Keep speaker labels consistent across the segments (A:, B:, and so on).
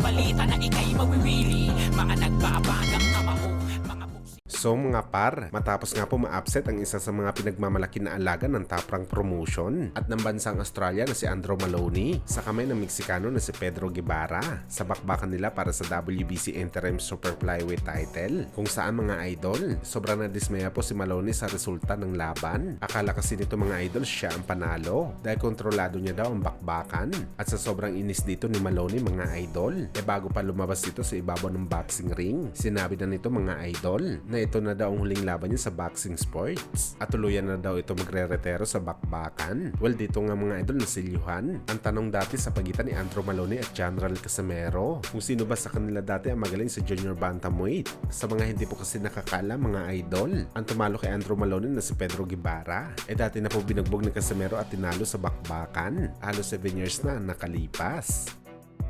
A: balita na ika'y mawiwili. Mga nagbabagang kamao, mga buksi.
B: So mga par, matapos nga po ma-upset ang isa sa mga pinagmamalaki na alaga ng top rank promotion at ng bansang Australia na si Andrew Maloney sa kamay ng Meksikano na si Pedro Guevara sa bakbakan nila para sa WBC Interim Super Flyweight title, kung saan mga idol, sobrang nadismaya po si Maloney sa resulta ng laban. Akala kasi nito mga idol siya ang panalo dahil kontrolado niya daw ang bakbakan, at sa sobrang inis dito ni Maloney mga idol, bago pa lumabas dito sa ibabaw ng boxing ring, sinabi na nito mga idol na ito na daw ang huling laban niya sa boxing sports at tuluyan na daw ito magre-retiro sa bakbakan. Well, dito nga mga idol nasilyuhan ang tanong dati sa pagitan ni Andrew Maloney at General Casimero kung sino ba sa kanila dati ang magaling sa junior bantamweight. Sa mga hindi po kasi nakakala mga idol, ang tumalo kay Andrew Maloney na si Pedro Guevara dati na po binugbog ni Casimero at tinalo sa bakbakan. Halos 7 years na ang nakalipas.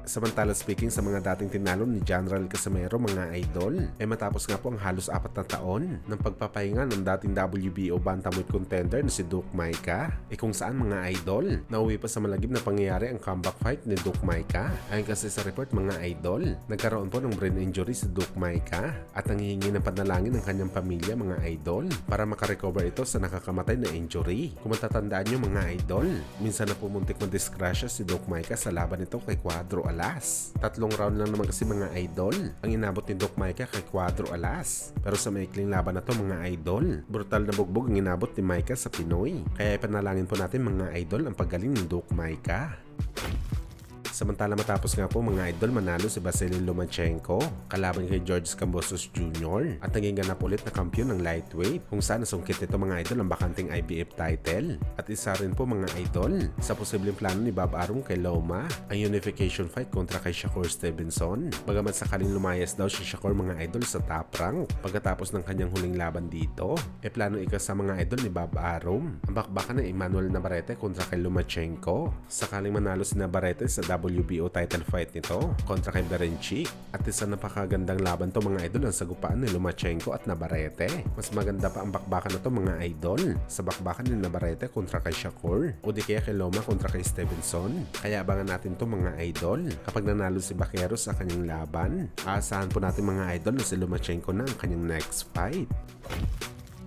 B: Samantala speaking sa mga dating tinalo ni General Casimero mga idol, matapos nga po ang halos 4 na taon ng pagpapahinga ng dating WBO bantamweight contender na si Duke Maika, kung saan mga idol, nauwi pa sa malagim na pangyayari ang comeback fight ni Duke Maika. Ayon kasi sa report mga idol, nagkaroon po ng brain injury si Duke Maika at nanghihingi ng panalangin ng kanyang pamilya mga idol para makarecover ito sa nakakamatay na injury. Kung matatandaan nyo mga idol, minsan na pumuntik madisgrasya si Duke Maika sa laban nito kay Cuadro Alas. 3 round lang naman kasi mga idol ang inabot ni Duke Maika kay Cuadro Alas. Pero sa maikling laban na to mga idol, brutal na bugbog ang inabot ni Maika sa Pinoy. Kaya ipanalangin po natin mga idol ang paggaling ni Duke Maika. Samantala matapos nga po mga idol, manalo si Vasily Lomachenko kalaban kay George Kambosos Jr. at naging ganap ulit na kampiyon ng lightweight, kung saan nasungkit nito mga idol ang bakanting IBF title. At isa rin po mga idol sa posibleng plano ni Bob Arum kay Loma ang unification fight kontra kay Shakur Stevenson. Bagamat sakaling lumayas daw si Shakur mga idol sa top rank pagkatapos ng kanyang huling laban dito, plano sa mga idol ni Bob Arum ang bakbakan ng Emmanuel Navarrete kontra kay Lomachenko. Sakaling manalo si Navarrete sa WBO title fight nito kontra kay Berenchik, at isa napakagandang laban to mga idol ang sagupaan ni Lomachenko at Navarrete. Mas maganda pa ang bakbakan na to mga idol sa bakbakan ni Navarrete kontra kay Shakur o di kaya kay Loma kontra kay Stevenson. Kaya abangan natin to mga idol kapag nanalo si Bakero sa kanyang laban. Aasahan po natin mga idol na si Lomachenko na ang kanyang next fight.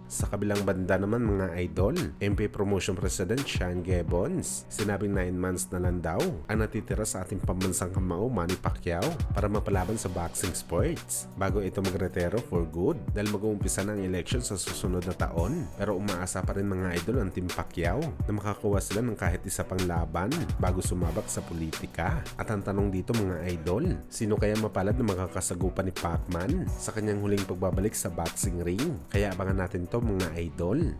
B: Sa kabilang banda naman mga idol, MP Promotion President Sean Gibbons, sinabing 9 months na lang daw ang natitira sa ating pambansang kamao Manny Pacquiao para mapalaban sa boxing sports bago ito magretiro for good, dahil mag-uumpisa na ang election sa susunod na taon. Pero umaasa pa rin mga idol ang Team Pacquiao na makakuha sila ng kahit isa pang laban bago sumabak sa politika. At ang tanong dito mga idol, sino kaya mapalad na makakasagupan ni Pacman sa kanyang huling pagbabalik sa boxing ring? Kaya abangan natin to mga idol.